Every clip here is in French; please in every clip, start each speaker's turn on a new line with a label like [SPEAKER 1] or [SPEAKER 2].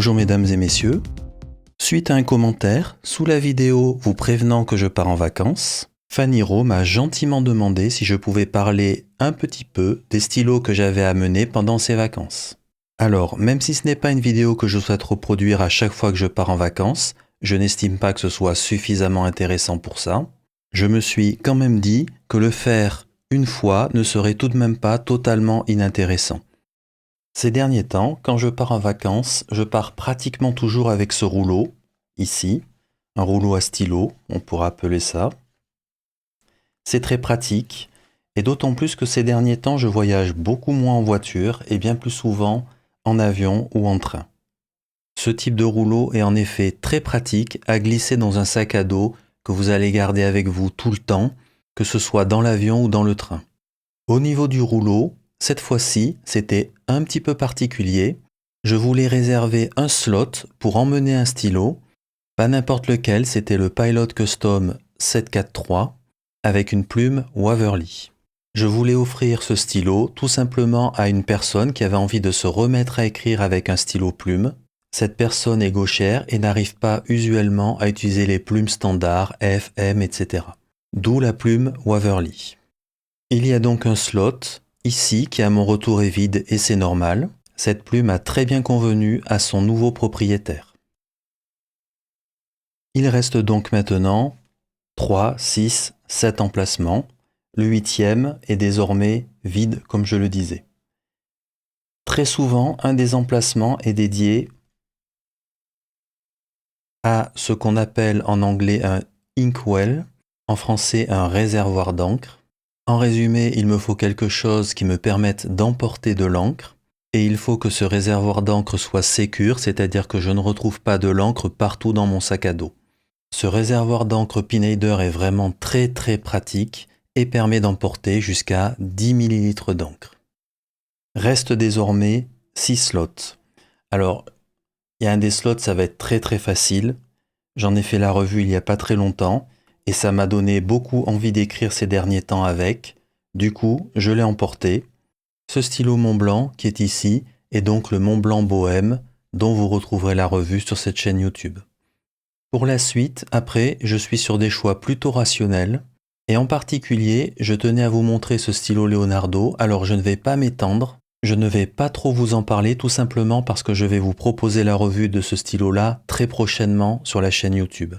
[SPEAKER 1] Bonjour mesdames et messieurs. Suite à un commentaire sous la vidéo vous prévenant que je pars en vacances, Fanny Rowe m'a gentiment demandé si je pouvais parler un petit peu des stylos que j'avais amenés pendant ces vacances. Alors, même si ce n'est pas une vidéo que je souhaite reproduire à chaque fois que je pars en vacances, je n'estime pas que ce soit suffisamment intéressant pour ça, je me suis quand même dit que le faire une fois ne serait tout de même pas totalement inintéressant. Ces derniers temps, quand je pars en vacances, je pars pratiquement toujours avec ce rouleau, ici, un rouleau à stylo, on pourra appeler ça. C'est très pratique, et d'autant plus que ces derniers temps, je voyage beaucoup moins en voiture et bien plus souvent en avion ou en train. Ce type de rouleau est en effet très pratique à glisser dans un sac à dos que vous allez garder avec vous tout le temps, que ce soit dans l'avion ou dans le train. Au niveau du rouleau, cette fois-ci, c'était un petit peu particulier. Je voulais réserver un slot pour emmener un stylo, pas n'importe lequel, c'était le Pilot Custom 743 avec une plume Waverly. Je voulais offrir ce stylo tout simplement à une personne qui avait envie de se remettre à écrire avec un stylo plume. Cette personne est gauchère et n'arrive pas usuellement à utiliser les plumes standards F, M, etc. D'où la plume Waverly. Il y a donc un slot, ici, qui à mon retour est vide et c'est normal. Cette plume a très bien convenu à son nouveau propriétaire. Il reste donc maintenant 3, 6, 7 emplacements. Le 8e est désormais vide, comme je le disais. Très souvent, un des emplacements est dédié à ce qu'on appelle en anglais un inkwell, en français un réservoir d'encre. En résumé, il me faut quelque chose qui me permette d'emporter de l'encre et il faut que ce réservoir d'encre soit sécure, c'est-à-dire que je ne retrouve pas de l'encre partout dans mon sac à dos. Ce réservoir d'encre Pineider est vraiment très pratique et permet d'emporter jusqu'à 10 ml d'encre. Reste désormais 6 slots. Alors, il y a un des slots, ça va être très facile. J'en ai fait la revue il n'y a pas très longtemps. Et ça m'a donné beaucoup envie d'écrire ces derniers temps avec. Du coup, je l'ai emporté. Ce stylo Montblanc qui est ici est donc le Montblanc Bohème dont vous retrouverez la revue sur cette chaîne YouTube. Pour la suite, après, je suis sur des choix plutôt rationnels. Et en particulier, je tenais à vous montrer ce stylo Leonardo. Alors je ne vais pas m'étendre. Je ne vais pas trop vous en parler tout simplement parce que je vais vous proposer la revue de ce stylo-là très prochainement sur la chaîne YouTube.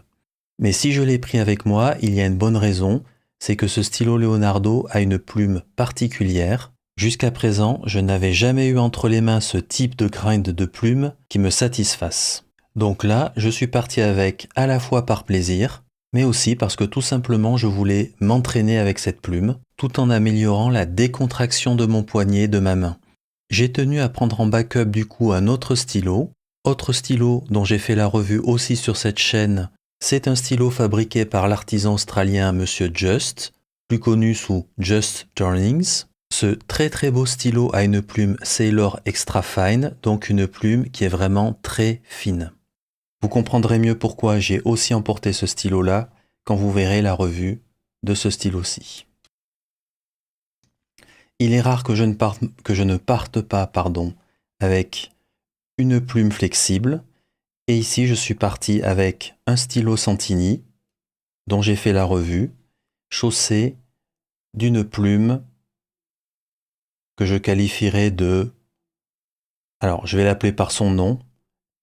[SPEAKER 1] Mais si je l'ai pris avec moi, il y a une bonne raison, c'est que ce stylo Leonardo a une plume particulière. Jusqu'à présent, je n'avais jamais eu entre les mains ce type de grind de plume qui me satisfasse. Donc là, je suis parti avec à la fois par plaisir, mais aussi parce que tout simplement je voulais m'entraîner avec cette plume, tout en améliorant la décontraction de mon poignet de ma main. J'ai tenu à prendre en backup du coup un autre stylo dont j'ai fait la revue aussi sur cette chaîne. C'est un stylo fabriqué par l'artisan australien Monsieur Just, plus connu sous Just Turnings. Ce très beau stylo a une plume Sailor Extra Fine, donc une plume qui est vraiment très fine. Vous comprendrez mieux pourquoi j'ai aussi emporté ce stylo-là quand vous verrez la revue de ce stylo-ci. Il est rare que je ne parte pas avec une plume flexible. Et ici, je suis parti avec un stylo Santini, dont j'ai fait la revue, chaussé d'une plume que je qualifierais de... Alors, je vais l'appeler par son nom,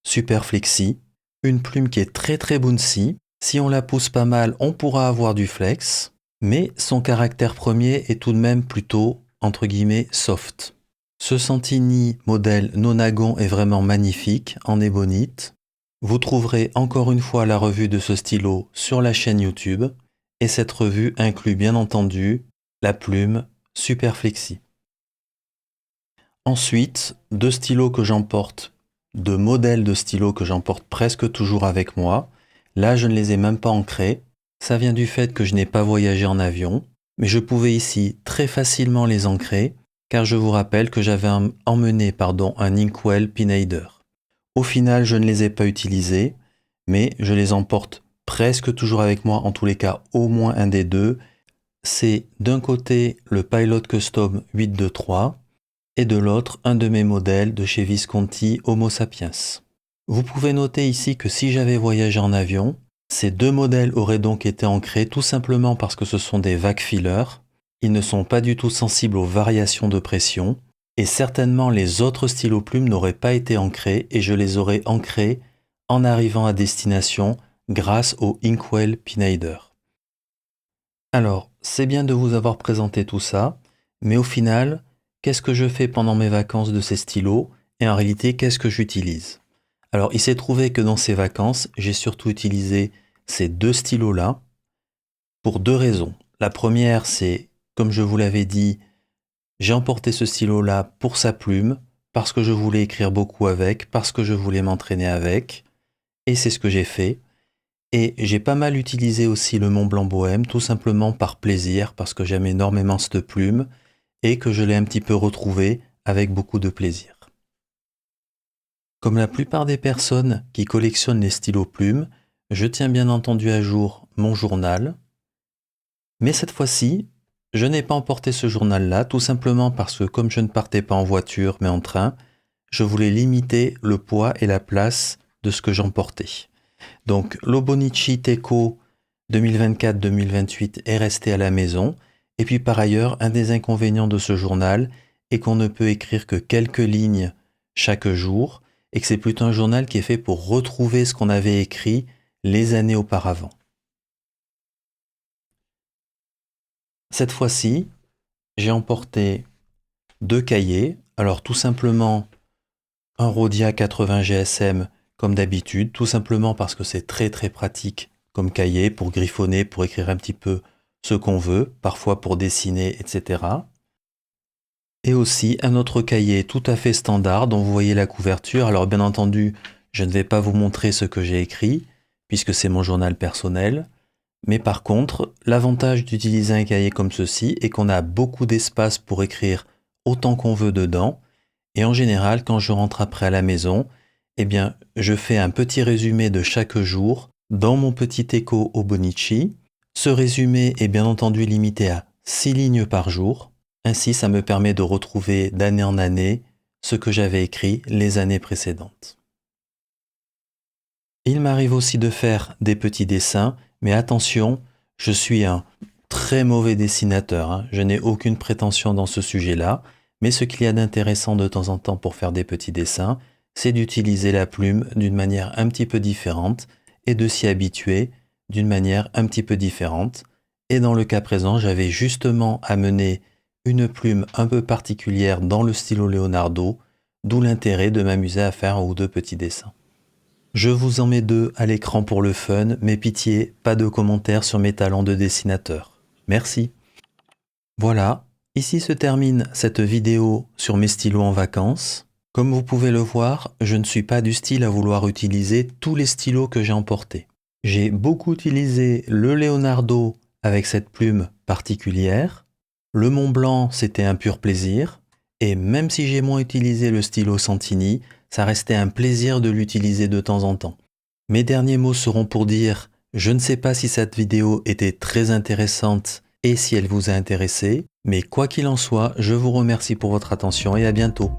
[SPEAKER 1] Super Flexi. Une plume qui est très bouncy. Si on la pousse pas mal, on pourra avoir du flex. Mais son caractère premier est tout de même plutôt, entre guillemets, soft. Ce Santini modèle Nonagon est vraiment magnifique, en ébonite. Vous trouverez encore une fois la revue de ce stylo sur la chaîne YouTube et cette revue inclut bien entendu la plume Super Flexi. Ensuite, deux modèles de stylos que j'emporte presque toujours avec moi. Là, je ne les ai même pas ancrés. Ça vient du fait que je n'ai pas voyagé en avion, mais je pouvais ici très facilement les ancrer car je vous rappelle que j'avais emmené un inkwell Pineider. Au final, je ne les ai pas utilisés, mais je les emporte presque toujours avec moi, en tous les cas au moins un des deux. C'est d'un côté le Pilot Custom 823 et de l'autre un de mes modèles de chez Visconti Homo Sapiens. Vous pouvez noter ici que si j'avais voyagé en avion, ces deux modèles auraient donc été ancrés tout simplement parce que ce sont des vac fillers. Ils ne sont pas du tout sensibles aux variations de pression et certainement les autres stylos plumes n'auraient pas été ancrés et je les aurais ancrés en arrivant à destination grâce au Inkwell Pineider. Alors, c'est bien de vous avoir présenté tout ça, mais au final, qu'est-ce que je fais pendant mes vacances de ces stylos et en réalité, qu'est-ce que j'utilise? Alors, il s'est trouvé que dans ces vacances, j'ai surtout utilisé ces deux stylos-là pour deux raisons. La première, c'est, comme je vous l'avais dit, j'ai emporté ce stylo-là pour sa plume, parce que je voulais écrire beaucoup avec, parce que je voulais m'entraîner avec, et c'est ce que j'ai fait. Et j'ai pas mal utilisé aussi le Mont Blanc Bohème, tout simplement par plaisir, parce que j'aime énormément cette plume, et que je l'ai un petit peu retrouvée avec beaucoup de plaisir. Comme la plupart des personnes qui collectionnent les stylos plumes, je tiens bien entendu à jour mon journal. Mais cette fois-ci, je n'ai pas emporté ce journal-là, tout simplement parce que comme je ne partais pas en voiture mais en train, je voulais limiter le poids et la place de ce que j'emportais. Donc l'Hobonichi Teiko 2024-2028 est resté à la maison. Et puis par ailleurs, un des inconvénients de ce journal est qu'on ne peut écrire que quelques lignes chaque jour et que c'est plutôt un journal qui est fait pour retrouver ce qu'on avait écrit les années auparavant. Cette fois-ci, j'ai emporté deux cahiers. Alors tout simplement un Rhodia 80 GSM comme d'habitude, tout simplement parce que c'est très très pratique comme cahier pour griffonner, pour écrire un petit peu ce qu'on veut, parfois pour dessiner, etc. Et aussi un autre cahier tout à fait standard dont vous voyez la couverture. Alors bien entendu, je ne vais pas vous montrer ce que j'ai écrit, puisque c'est mon journal personnel. Mais par contre, l'avantage d'utiliser un cahier comme ceci est qu'on a beaucoup d'espace pour écrire autant qu'on veut dedans. Et en général, quand je rentre après à la maison, eh bien, je fais un petit résumé de chaque jour dans mon petit écho Hobonichi. Ce résumé est bien entendu limité à 6 lignes par jour. Ainsi, ça me permet de retrouver d'année en année ce que j'avais écrit les années précédentes. Il m'arrive aussi de faire des petits dessins, mais attention, je suis un très mauvais dessinateur. Je n'ai aucune prétention dans ce sujet-là, mais ce qu'il y a d'intéressant de temps en temps pour faire des petits dessins, c'est d'utiliser la plume d'une manière un petit peu différente et de s'y habituer d'une manière un petit peu différente. Et dans le cas présent, j'avais justement amené une plume un peu particulière dans le stylo Leonardo, d'où l'intérêt de m'amuser à faire un ou deux petits dessins. Je vous en mets deux à l'écran pour le fun, mais pitié, pas de commentaires sur mes talents de dessinateur. Merci. Voilà, ici se termine cette vidéo sur mes stylos en vacances. Comme vous pouvez le voir, je ne suis pas du style à vouloir utiliser tous les stylos que j'ai emportés. J'ai beaucoup utilisé le Leonardo avec cette plume particulière. Le Mont Blanc, c'était un pur plaisir. Et même si j'ai moins utilisé le stylo Santini, ça restait un plaisir de l'utiliser de temps en temps. Mes derniers mots seront pour dire, je ne sais pas si cette vidéo était très intéressante et si elle vous a intéressé, mais quoi qu'il en soit, je vous remercie pour votre attention et à bientôt.